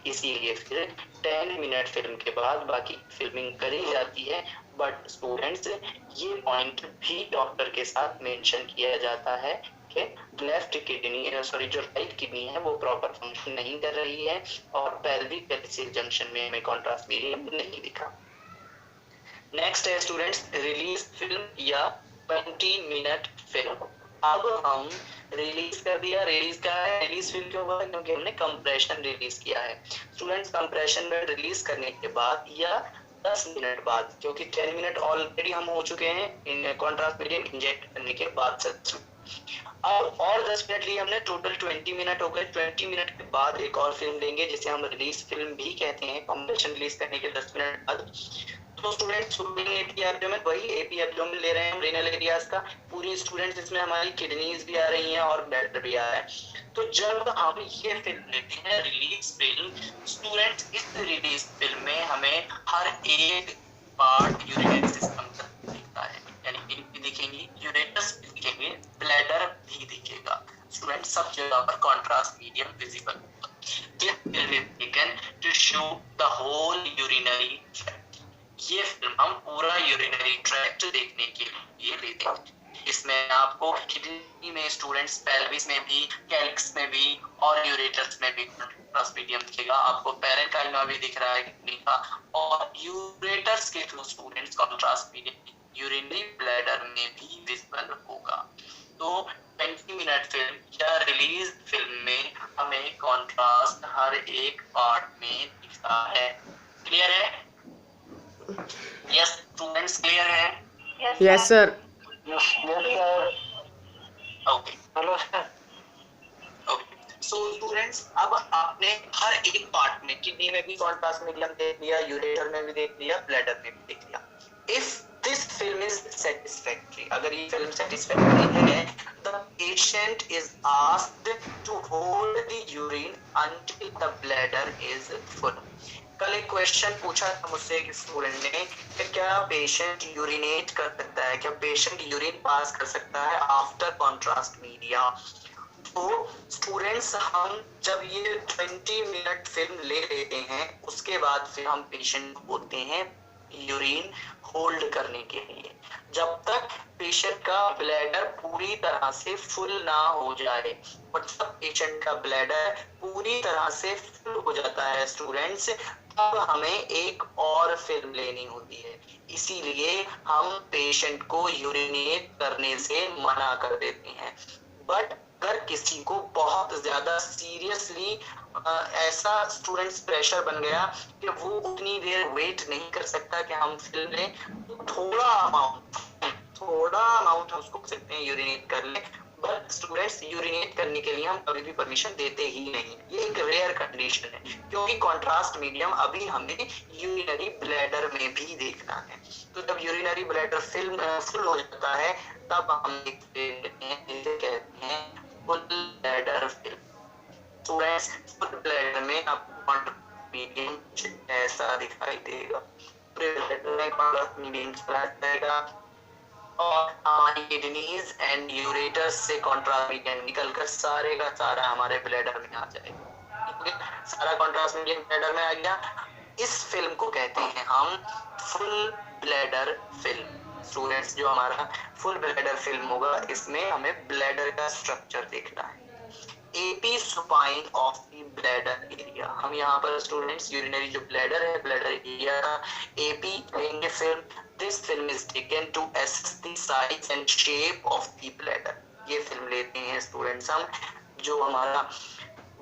इसीलिए फिर 10 मिनट फिल्म के बाद बाकी फिल्मिंग करी जाती है। बट स्टूडेंट्स ये पॉइंट भी डॉक्टर के साथ मेंशन किया जाता है कि लेफ्ट किडनी जो राइट किडनी है वो प्रॉपर फंक्शन नहीं कर रही है, और पेल्विक कैलिसियल जंक्शन में हमें कॉन्ट्रास्ट मीडियम नहीं दिखा। नेक्स्ट है स्टूडेंट्स रिलीज फिल्म या 20 मिनट फिल्म। अब हम रिलीज कर दिया, रिलीज क्या है, रिलीज फिल्म क्यों हुआ? क्योंकि हमने कंप्रेशन रिलीज किया है। स्टूडेंट्स कंप्रेशन में रिलीज करने के बाद या 10 मिनट बाद, क्योंकि 10 मिनट ऑलरेडी हम हो चुके हैं इन कॉन्ट्रास्ट मीडियम इंजेक्ट करने के बाद, अब और 10 मिनट लिए हमने, टोटल 20 मिनट हो गए। 20 मिनट के बाद एक और फिल्म लेंगे जिसे हम रिलीज फिल्म भी कहते हैं, कंप्रेशन रिलीज करने के 10 मिनट बाद। तो स्टूडेंट्स एपी एब्डोमेन, वही एपी एब्डोमेन ले रहे हैं हम रेनल एरियाज का, पूरी स्टूडेंट्स इसमें हमारी किडनीज भी आ रही हैं और ब्लैडर भी आ रहा है। तो जब हम ये फिल्म लेते हैं रिलीज फिल्म, स्टूडेंट्स इस रिलीज फिल्म में हमें हर एक पार्ट यूरिनरी सिस्टम का दिखता है, यानी इनकी दिखेंगी, यूरेटस दिखेंगे, ब्लैडर भी दिखेगा। स्टूडेंट्स सब जगह पर कॉन्ट्रास्ट मीडियम विजिबल होगा। This film is taken to show the whole urinary tract. ये फिल्म हम पूरा यूरिनरी ट्रैक्ट देखने के लिए लेते हैं। इसमें आपको किडनी में स्टूडेंट्स, पेल्विस में भी, कैलिक्स में भी और यूरेटस में भी कॉन्ट्रास्ट मीडियम दिखेगा। आपको पेरेंकाइमा भी दिख रहा है किडनी का, और यूरेटस के through students contrast medium urinary bladder में भी विजिबल होगा। तो 20 मिनट फिल्म या रिलीज फिल्म में हमें कॉन्ट्रास्ट हर एक पार्ट में दिखता है। क्लियर है? यस स्टूडेंट्स, क्लियर है? Yes sir. Okay, hello sir. Okay, so students अब आपने हर एक पार्ट में, किडनी में भी कॉन्ट्रास्ट मीडियम देख लिया, यूरेटर में भी देख लिया, ब्लैडर में भी देख लिया। If this film is satisfactory, अगर ये फिल्म सेटिस्फैक्टरी है, the patient is asked to hold the urine until the bladder is full. कल एक क्वेश्चन पूछा था मुझसे एक स्टूडेंट ने कि क्या पेशेंट यूरिनेट कर सकता है, क्या पेशेंट यूरिन पास कर सकता है आफ्टर कॉन्ट्रास्ट मीडिया। तो स्टूडेंट्स हम जब ये 20 मिनट फिल्म ले लेते हैं उसके बाद फिर हम पेशेंट बोलते हैं यूरिन होल्ड करने के लिए। जब तक पेशेंट का ब्लैडर पूरी तरह से फुल ना हो जाए, और जब पेशेंट का ब्लैडर पूरी तरह से फुल हो जाता है स्टूडेंट्स, तब हमें एक और फिल्म लेनी होती है। इसीलिए हम पेशेंट को यूरिनेट करने से मना कर देते हैं। बट अगर किसी को बहुत ज्यादा सीरियसली ऐसा स्टूडेंट्स प्रेशर बन गया कि वो उतनी देर वेट नहीं कर सकता कि हम फिल्म लें, तो थोड़ा अमाउंट हम उसको सकते हैं यूरिनेट कर ले। बट स्टूडेंट्स यूरिनेट करने के लिए हम कभी भी परमिशन देते ही नहीं। ये एक रेयर कंडीशन है, क्योंकि कॉन्ट्रास्ट मीडियम अभी हमें यूरिनरी ब्लैडर में भी देखना है। तो जब यूरिनरी ब्लैडर फुल हो जाता है, तब हम देखते हैं, जिसे कहते हैं full bladder film. Students full bladder में आपको मीडियम ऐसा दिखाई देगा, पूरे ब्लैडर में कॉन्ट्रास्ट मीडियम जाएगा, और हमारी किडनीज एंड यूरेटस से कॉन्ट्रास्ट मीडियम निकलकर सारे का सारा हमारे ब्लैडर में आ जाएगा। सारा कॉन्ट्रास्ट मीडियम ब्लैडर में आ गया। इस फिल्म को कहते हैं हम फुल ब्लैडर फिल्म। स्टूडेंट्स जो हमारा फुल ब्लैडर फिल्म होगा, इसमें हमें ब्लैडर का स्ट्रक्चर देखना है। AP supine of the bladder area, हम यहाँ पर स्टूडेंट्स यूरिनरी जो ब्लैडर है, ब्लैडर एरिया का एपी लेंगे film. This film is taken to assess the size and shape of the bladder. ये फिल्म लेते हैं स्टूडेंट्स हम, जो हमारा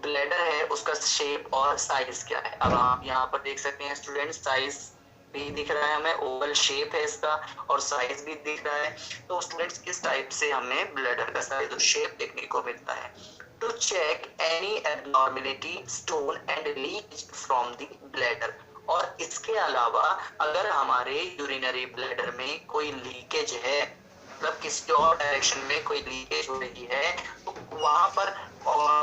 ब्लैडर है उसका शेप और साइज क्या है। अब आप यहाँ पर देख सकते हैं स्टूडेंट्स, साइज भी दिख रहा है हमें, ओवल शेप है इसका, और साइज भी दिख रहा है। तो स्टूडेंट्स इस टाइप से हमें ब्लैडर का साइज और शेप देखने को मिलता है। To check any abnormality, stone and leakage from the bladder। और इसके अलावा अगर हमारे यूरिनरी ब्लैडर में कोई लीकेज है, मतलब किसी और डायरेक्शन में कोई लीकेज हो रही है, तो वहां पर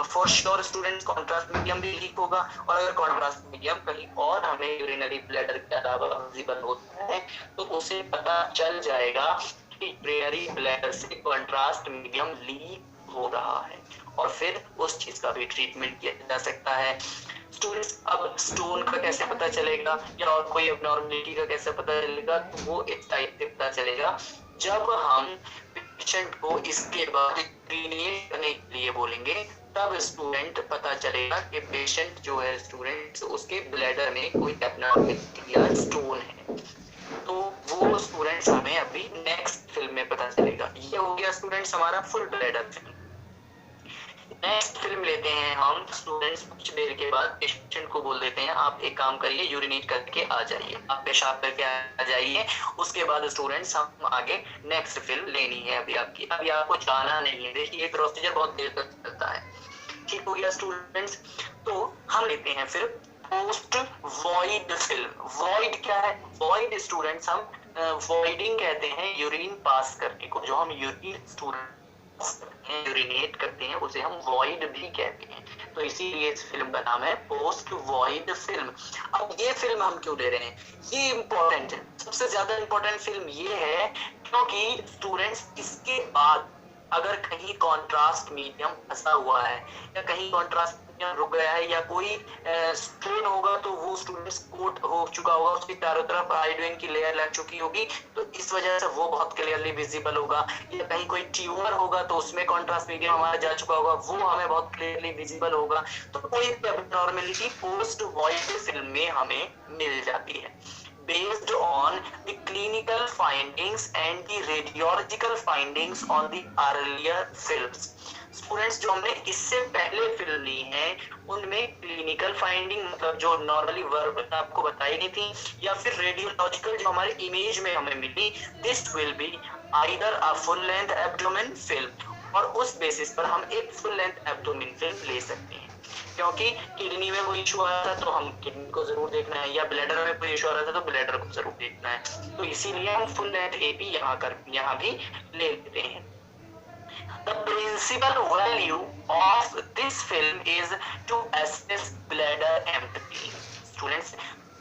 for sure student contrast medium भी लीक होगा। और अगर कॉन्ट्रास्ट मीडियम कहीं और हमें यूरिनरी ब्लैडर के अलावा विजिबल होता है, तो उसे पता चल जाएगा कि यूरिनरी ब्लैडर से कॉन्ट्रास्ट मीडियम लीक हो रहा है, और फिर उस चीज का भी ट्रीटमेंट किया जा सकता है। स्टूडेंट्स अब स्टोन का कैसे पता चलेगा, या और कोई एब्नॉर्मलिटी का कैसे पता चलेगा, तो वो इस टाइप से पता चलेगा जब हम पेशेंट को इसके बाद यूरिनेट करने के लिए बोलेंगे, तब स्टूडेंट पता चलेगा कि पेशेंट जो है स्टूडेंट उसके ब्लैडर में कोई एब्नॉर्मलिटी या स्टोन है। तो वो स्टूडेंट्स हमें अभी नेक्स्ट फिल्म में पता चलेगा। ये हो गया स्टूडेंट्स हमारा full bladder film. Next film लेते हैं हम स्टूडेंट्स, कुछ देर के बाद पेशेंट को बोल देते हैं आप एक काम करिए, यूरिनेट करके आ जाइए, आप पेशाब करके आ जाइए। उसके बाद स्टूडेंट्स हम आगे नेक्स्ट फिल्म लेनी है अभी आपकी, अभी आपको जाना नहीं है। देखिए प्रोसीजर बहुत देर तक चलता है। ठीक हो गया स्टूडेंट्स, तो हम लेते हैं फिर पोस्ट वॉइड फिल्म। वॉइड क्या है? वॉइड स्टूडेंट्स हम वॉइडिंग कहते हैं यूरिन पास करने को, जो हम यूरिन स्टूडेंट यूरिनेट करते हैं उसे हम वॉइड भी कहते हैं। तो इसीलिए इस फिल्म का नाम है पोस्ट वॉइड फिल्म। अब ये फिल्म हम क्यों ले रहे हैं, ये इंपॉर्टेंट है। सबसे ज्यादा इंपॉर्टेंट फिल्म ये है क्योंकि स्टूडेंट्स इसके बाद अगर कहीं कॉन्ट्रास्ट मीडियम फंसा हुआ है, या कहीं कॉन्ट्रास्ट मीडियम रुक गया है, या कोई स्ट्रेन होगा, तो वो स्टूडेंट्स कोट हो चुका होगा, उसकी चारों तरफ आयोडीन की लेयर लग चुकी होगी, तो इस वजह से वो बहुत क्लियरली विजिबल होगा। या कहीं कोई ट्यूमर होगा तो उसमें कॉन्ट्रास्ट मीडियम हमारा जा चुका होगा, वो हमें बहुत क्लियरली विजिबल होगा। तो कोई एब्नॉर्मलिटी पोस्ट वॉइड फिल्म में हमें मिल जाती है। Based on the clinical findings and the radiological findings on the earlier films। Students जो हमने इससे पहले फिल्म ली है उनमें क्लिनिकल फाइंडिंग, मतलब जो नॉर्मली वर्ब आपको बताई गई थी, या फिर रेडियोलॉजिकल जो हमारे इमेज में हमें मिली, this will be either a full length abdomen film, और उस बेसिस पर हम एक फुल लेंथ एब्डोमेन फिल्म ले सकते हैं। क्योंकि किडनी में कोई इशू आ रहा था तो हम किडनी को जरूर देखना है, या ब्लैडर में कोई इशू आ रहा था तो ब्लैडर को जरूर देखना है। तो इसीलिए हम फुल लेंथ एपी यहाँ भी ले लेते हैं। The principal value of this film is to assess bladder empty। Students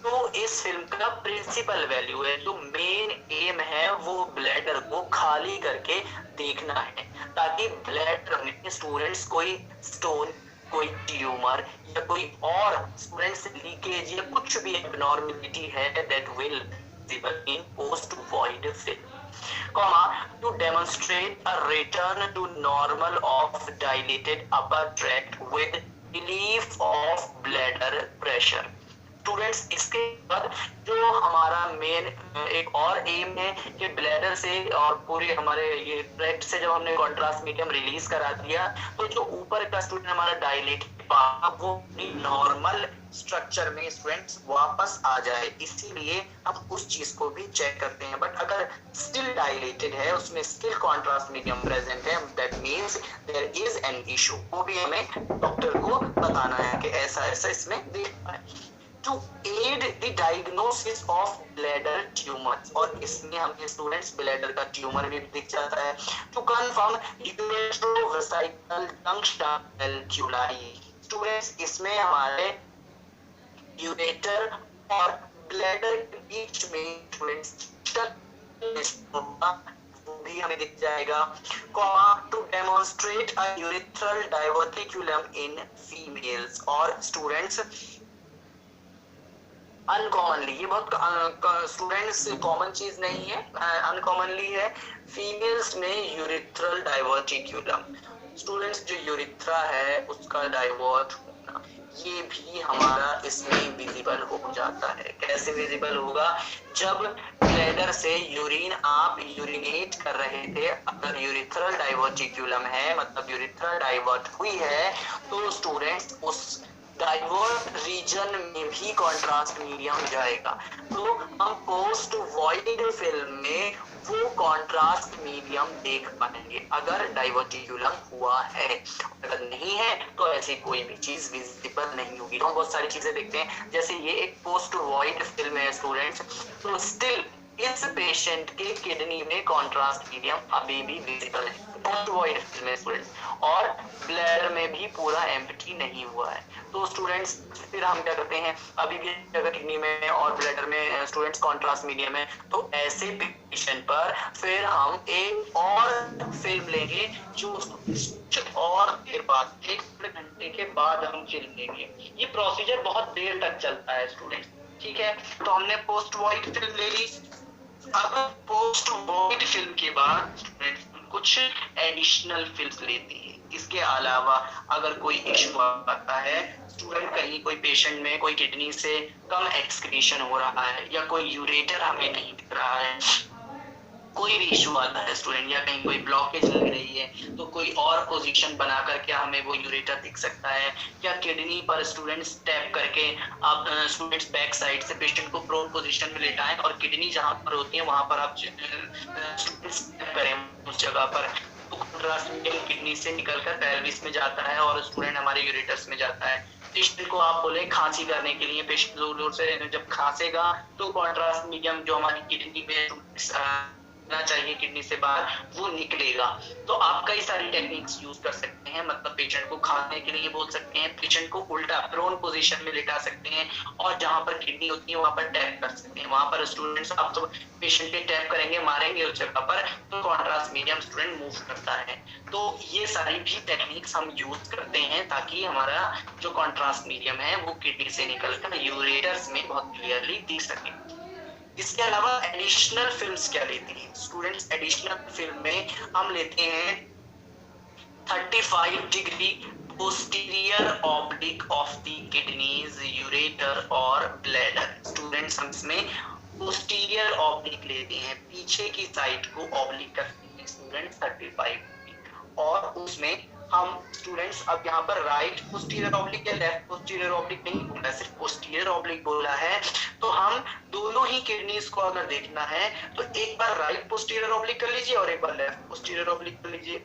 तो इस फिल्म का प्रिंसिपल वैल्यू है, जो मेन एम है वो ब्लैडर को खाली करके देखना है, ताकि ब्लैडर में स्टूडेंट्स कोई स्टोन, कोई ट्यूमर या कोई और स्टूडेंट्स लीकेज या कुछ भी एब्नॉर्मलिटी है that will visible in post-void film. Comma, to demonstrate a return to normal of dilated upper tract with relief of bladder pressure. Students, इसके बाद जो हमारा मेन एक और एम है कि ब्लैडर से और पूरे हमारे ये ट्रैक्ट से जब हमने कॉन्ट्रास्ट मीडियम रिलीज करा दिया तो जो ऊपर का स्टूडेंट हमारा डायलेट वो नॉर्मल स्ट्रक्चर में स्टूडेंट्स वापस आ जाए, इसीलिए हम उस चीज को भी चेक करते हैं। बट अगर स्टिल डायलेटेड है, उसमें स्टिल कॉन्ट्रास्ट मीडियम प्रेजेंट है, that means there is an issue. वो भी हमें डॉक्टर को बताना है कि ऐसा ऐसा इसमें दिखता है। To aid the diagnosis of bladder tumors, और इसमें हमें स्टूडेंट्स ब्लैडर का ट्यूमर भी दिख जाता है। To confirm uretrovesical junction calculi, students इसमें हमारे यूरेटर और ब्लैडर के बीच में स्टूडेंट्स वो भी हमें दिख जाएगा। To demonstrate a urethral diverticulum in females, और स्टूडेंट्स अनकॉमनली, ये बहुत स्टूडेंट्स कॉमन चीज नहीं है, अनकॉमनली है, फीमेल्स में यूरिथ्रल डाइवर्टिक्यूलम। स्टूडेंट्स जो यूरिथ्रा है उसका डाइवर्ट होना, ये भी हमारा इसमें विजिबल हो जाता है। कैसे विजिबल होगा? जब ब्लैडर से यूरिन आप यूरिनेट कर रहे थे, अगर यूरिथ्रल डाइवर्टिक्यूलम है मतलब यूरिथ्रा डाइवर्ट हुई है, तो स्टूडेंट्स उस डाइवर्ट रीजन में भी कॉन्ट्रास्ट मीडियम जाएगा। तो हम पोस्ट वॉइड फिल्म में वो कॉन्ट्रास्ट मीडियम देख पाएंगे अगर डाइवर्टिक्यूलम हुआ है। अगर नहीं है तो ऐसी कोई भी चीज विजिबल नहीं होगी। तो हम बहुत सारी चीजें देखते हैं, जैसे ये एक पोस्ट वॉइड फिल्म है स्टूडेंट्स, तो स्टिल इस पेशेंट के किडनी में कॉन्ट्रास्ट मीडियम अभी भी विजिबल है, पोस्ट वॉइड फिल्म है स्टूडेंट्स, और ब्लैडर में भी पूरा एम्प्टी नहीं हुआ है। तो स्टूडेंट्स फिर हम क्या करते हैं, अभी भी अगर किडनी में और ब्लैडर में स्टूडेंट्स कॉन्ट्रास्ट मीडियम है, तो ऐसे पेशेंट पर फिर हम एक और फिल्म लेंगे जो और देर बाद 1 घंटे के बाद हम फिल्म लेंगे। ये प्रोसीजर बहुत देर तक चलता है स्टूडेंट्स, ठीक है। तो हमने पोस्ट वॉइड फिल्म ले ली। अब पोस्ट वॉइड फिल्म के बाद स्टूडेंट्स कुछ एडिशनल फिल्म्स लेती है। इसके अलावा अगर कोई इशू आता है स्टूडेंट, कहीं कोई पेशेंट में कोई किडनी से कम एक्सक्रीशन हो रहा है या कोई यूरेटर हमें नहीं दिख रहा है, कोई भी इशू आता है स्टूडेंट, या कहीं कोई ब्लॉकेज लग रही है, तो कोई और पोजीशन बनाकर क्या हमें वो यूरेटर दिख सकता है, या किडनी पर स्टूडेंट्स टैप करके आप स्टूडेंट्स बैक साइड से पेशेंट को प्रोन पोजीशन में लेटाएं और किडनी जहां पर होती है वहां पर आप स्टूडेंट्स टैप करें उस जगह पर, तो कॉन्ट्रास्ट मीडियम किडनी से निकलकर पेल्विस में जाता है और स्टूडेंट हमारे यूरेटर्स में जाता है। पेशेंट को आप बोले खांसी करने के लिए, पेशेंट जोर जोर से जब खांसेगा तो कॉन्ट्रास्ट मीडियम जो हमारी किडनी में ना चाहिए किडनी से बाहर, वो निकलेगा। तो आप कई सारी टेक्निक्स यूज कर सकते हैं, मतलब पेशेंट को खाने के लिए बोल सकते हैं, पेशेंट को उल्टा प्रोन पोजीशन में लेटा सकते हैं, और जहां पर किडनी होती है वहां पर टैप कर सकते हैं। वहां पर स्टूडेंट्स आप तो पेशेंट पे टैप करेंगे, मारेंगे उस जगह पर, तो कॉन्ट्रास्ट मीडियम स्टूडेंट मूव करता है। तो ये सारी भी टेक्निक्स हम यूज करते हैं ताकि हमारा जो कॉन्ट्रास्ट मीडियम है वो किडनी से निकलकर यूरेटर्स में बहुत क्लियरली दिख सके। इसके अलावा एडिशनल फिल्म्स क्या लेते हैं स्टूडेंट्स? एडिशनल फिल्म में हम लेते हैं 35 degree posterior oblique of the kidneys, ureter और ब्लैडर। स्टूडेंट्स हम इसमें पोस्टीरियर ऑब्लिक लेते हैं, पीछे की साइड को ऑब्लिक करते हैं स्टूडेंट्स 35, और उसमें हम स्टूडेंट्स अब यहाँ पर राइट पोस्टीरियर ऑब्लिक या लेफ्ट पोस्टीरियर ऑब्लिक नहीं बोला, सिर्फ पोस्टीरियर ऑब्लिक बोला है। तो हम दोनों ही किडनीज को अगर देखना है तो एक बार राइट पोस्टीरियर ऑब्लिक कर लीजिए और एक बार लेफ्ट पोस्टीरियर ऑब्लिक कर लीजिए,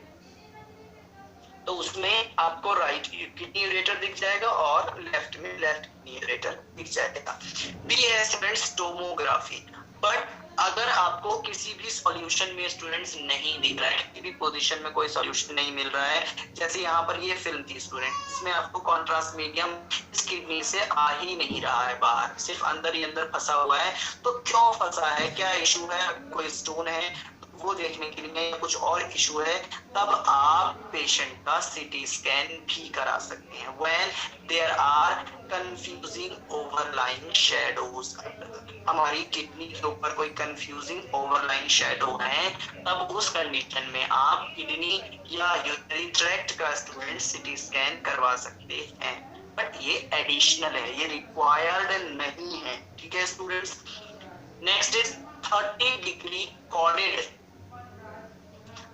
तो उसमें आपको राइट किडनी यूरेटर दिख जाएगा और लेफ्ट में लेफ्ट किडनी यूरेटर दिख जाएगा। बी है स्टूडेंट्स टोमोग्राफी। बट अगर आपको किसी भी सॉल्यूशन में स्टूडेंट्स नहीं दिख रहा है, किसी भी पोजीशन में कोई सॉल्यूशन नहीं मिल रहा है, जैसे यहाँ पर ये फिल्म थी स्टूडेंट, इसमें आपको कॉन्ट्रास्ट मीडियम इस किडनी से आ ही नहीं रहा है बाहर, सिर्फ अंदर ही अंदर फंसा हुआ है। तो क्यों फंसा है, क्या इशू है, कोई स्टोन है, वो देखने के लिए या कुछ और इशू है, तब आप पेशेंट का सीटी स्कैन भी करा सकते हैं। When there are confusing overlying shadows, हमारी किडनी के ऊपर कोई कंफ्यूजिंग ओवरलाइंग शैडो है, तब उस कंडीशन में आप किडनी या यूरिनरी ट्रैक्ट का स्टूडेंट सीटी स्कैन करवा सकते हैं। बट ये एडिशनल है, ये रिक्वायर्ड नहीं है। ठीक है students. Next is 30 degree corded,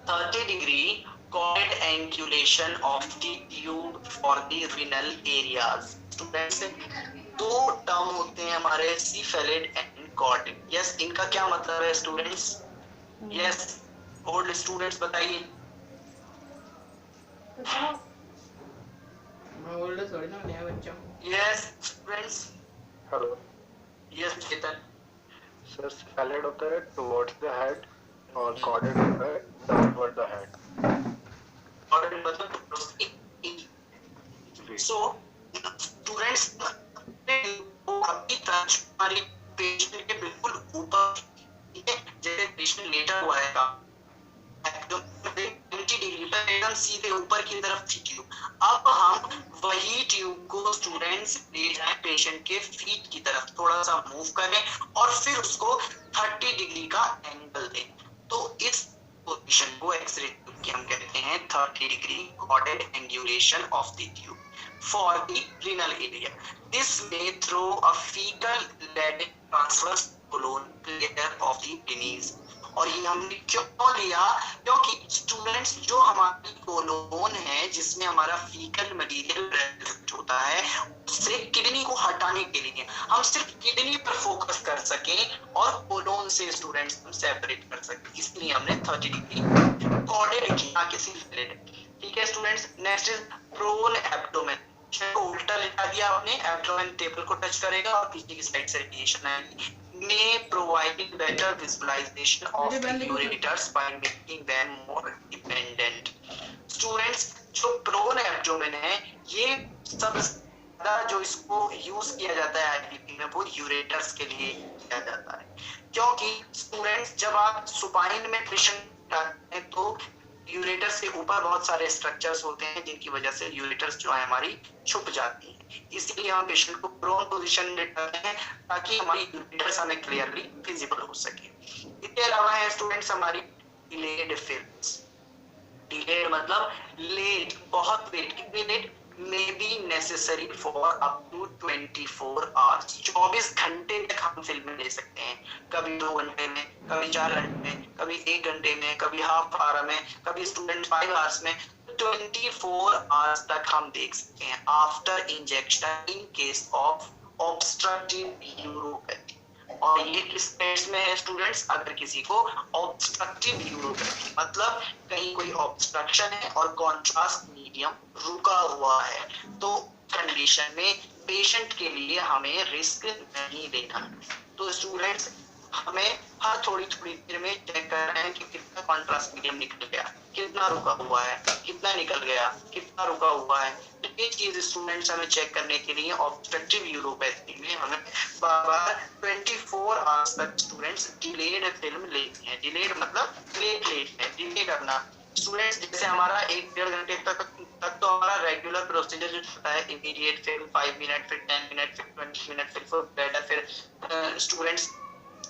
30 degree corded angulation of the tube for the renal areas. Students, दो टर्म होते हैं हमारे, सीफेलिड एंड कॉर्डेड। यस, इनका क्या मतलब है स्टूडेंट्स? यस, ओल्ड स्टूडेंट्स बताइए। मैं ओल्ड थोड़ी ना, नया बच्चा हूँ। Yes students. हेलो। यस चेतन। सर सैलेड होता है टुवर्ड्स द हेड और कॉर्डेड होता है डाउनवर्ड द हेड। कॉर्डेड मतलब सो स्टूडेंट्स, अभी तक हमारे पेशेंट के बिल्कुल ऊपर, ठीक है, जैसे पेशेंट लेटा हुआ है एकदम 20 डिग्री पर एकदम सीधे ऊपर की तरफ थी ट्यूब। अब हम वही ट्यूब को स्टूडेंट्स ले जाए पेशेंट के फीट की तरफ, थोड़ा सा मूव करें और फिर उसको 30 डिग्री का एंगल दें। तो इस पोजीशन को एक्सरे ट्यूब की हम कहते हैं 30 degree corded angulation of the tube for the renal area. This may throw a fecal lead transverse colon layer of the kidneys. और ये हमने क्यों लिया? क्योंकि स्टूडेंट्स, जो हमारी कोलोन है जिसमें हमारा फीकल मटेरियल होता है, उससे किडनी को हटाने के लिए हम सिर्फ किडनी पर फोकस कर सकें और कोलोन से स्टूडेंट्स हम सेपरेट कर सकें, इसलिए हमने 30 डिग्री कॉर्डेड किया किसी रिलेटेड। ठीक है students. Next is prone abdomen. को उल्टा लिटा दिया आपने, एब्डोमेन टेबल को टच करेगा और पीछे की साइड से रेडिएशन आएगी। may provide better visualization of the ureters by making them more dependent. Students, जो प्रोन एब्डोमेन है, ये सबसे जो इसको यूज किया जाता है आईपीपी में, वो यूरेटर्स के लिए किया जाता है। क्योंकि स्टूडेंट्स, जब आप सुपाइन में पेशेंट आते हैं तो यूरेटर्स के ऊपर बहुत सारे स्ट्रक्चर्स होते हैं जिनकी वजह से यूरेटर्स जो है हमारी छुप जाती है। इसलिए हम पेशेंट को प्रोन पोजीशन में लेते हैं ताकि हमारी यूरेटर्स हमें क्लियरली विजिबल हो सके। इसके अलावा है स्टूडेंट्स हमारी डिलेड फिल्म्स। डिलेड मतलब लेट, बहुत लेट। कितनी late? may be necessary for up to 24 hours. 24 घंटे तक हम फिल्म ले सकते हैं, कभी 2 घंटे में, कभी 4 घंटे में, कभी 1 घंटे में, कभी हाफ आवर में, कभी स्टूडेंट 5 आवर्स में। 24 आवर्स तक हम देख सकते हैं after injection in case of obstructive uropathy. और ये किस केस में है स्टूडेंट्स? अगर किसी को ऑब्स्ट्रक्टिव यूरोपैथी मतलब कहीं कोई ऑब्स्ट्रक्शन है और कॉन्ट्रास्ट मीडियम रुका हुआ है, तो कंडीशन में पेशेंट के लिए हमें रिस्क नहीं लेना। तो स्टूडेंट्स, हमें हर थोड़ी थोड़ी देर में चेक कर रहे हैं कि कितना कॉन्ट्रास्ट मीडियम निकल गया, कितना रुका हुआ है, कितना निकल गया, कितना रुका हुआ है। तो ये चीज स्टूडेंट्स हमें चेक करने के लिए ऑब्स्ट्रक्टिव यूरोपैथी में हमें बार-बार 24 आवर्स तक स्टूडेंट्स डिलेड फिल्म लेते हैं। डिलेड मतलब लेट है, डिले करना। स्टूडेंट्स, जैसे हमारा 1-1.5 घंटे तक तो हमारा रेगुलर प्रोसीजर जो होता है, इमीडिएट फिल्म 5 मिनट, फिर 10 मिनट, फिर 20 मिनट, फिर बेटर, फिर स्टूडेंट्स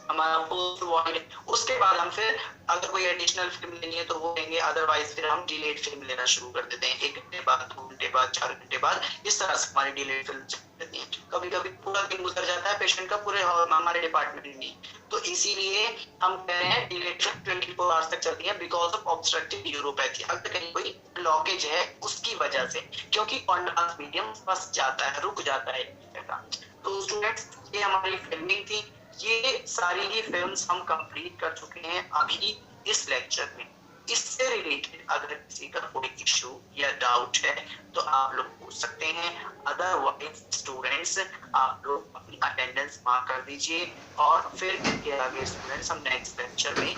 हमारा पोस्ट वाइड। उसके बाद हम फिर अगर कोई एडिशनल फिल्म लेनी है तो वो लेंगे, अदरवाइज फिर हम डिलेड फिल्म लेना शुरू कर देते हैं 1 घंटे बाद, 2 घंटे बाद, 4 घंटे बाद। इस तरह से हमारी डिलेड फिल्म चलती है। कभी कभी पूरा दिन गुजर जाता है पेशेंट का, पूरे हमारे डिपार्टमेंट में। तो इसीलिए हम कह रहे हैं डिलेड फिल्म 24 आवर्स तक चलती है बिकॉज ऑफ ऑब्स्ट्रक्टिव यूरोपैथी। अगर कहीं कोई ब्लॉकेज है उसकी वजह से, क्योंकि कॉन्ट्रास्ट मीडियम फंस जाता है, रुक जाता है। तो स्टूडेंट्स, ये हमारी फिल्मिंग थी। ये सारी ही फिल्म्स हम कंप्लीट कर चुके हैं अभी इस लेक्चर में। इससे रिलेटेड अगर किसी का कोई इशू या डाउट है तो आप लोग पूछ सकते हैं। अदरवाइज स्टूडेंट्स, आप लोग अपनी अटेंडेंस मार्क कर दीजिए और फिर इसके आगे स्टूडेंट्स हम नेक्स्ट लेक्चर में